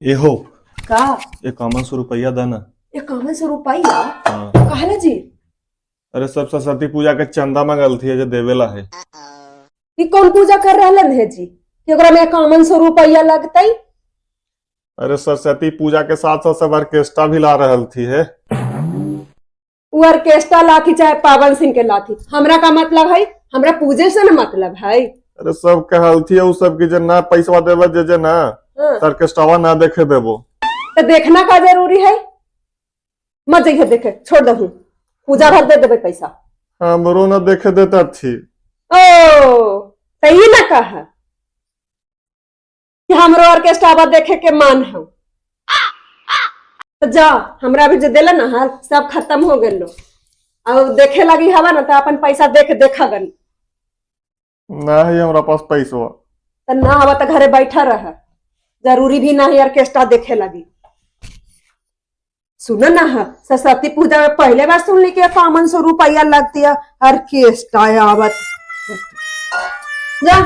ये हो का 5100 रुपया देना। 5100 रुपया हाँ। कहला जी? अरे सब सरस्वती पूजा के चंदा मंगल थी जो देवेला है। ये कौन पूजा कर रहलन है जी कि ओकरा में 5100 रुपया लगतई? अरे सरस्वती पूजा के साथ साथ सब ऑर्केस्ट्रा भी ला रहल थी है। वो ऑर्केस्ट्रा लाथी चाहे पावन सिंह के लाथी, हमरा का मतलब है? हमरा पूजे से न मतलब है। अरे सब कहल थी उ सब की जे ना पैसा देवे जे ना हाँ। तो ऑर्केस्ट्रा ना देखे देबो। तो देखना का जरूरी है? मत जइहे देखे, छोड़ दहू, पूजा भर दे देवे पैसा। हमरो ना देखे देता थी। ओ तो ये ना कहा कि हमरो ऑर्केस्ट्रा देखे के मान है। तो जा, हमरा भी जो दिला ना हाल सब खत्म हो गए। अब देखे लगी हवा ना तो अपन पैसा देखा गन। ना है हमरा पास पैसा। तो ना हवा तो घरे बैठा रह, जरूरी भी ना है ऑर्केस्ट्रा देखे लगी। सुनो ना है सरस्वती पूजा में पहले बार सुन ली कि 5100 रुपया लगती है ऑर्केस्ट्रा आवत। जा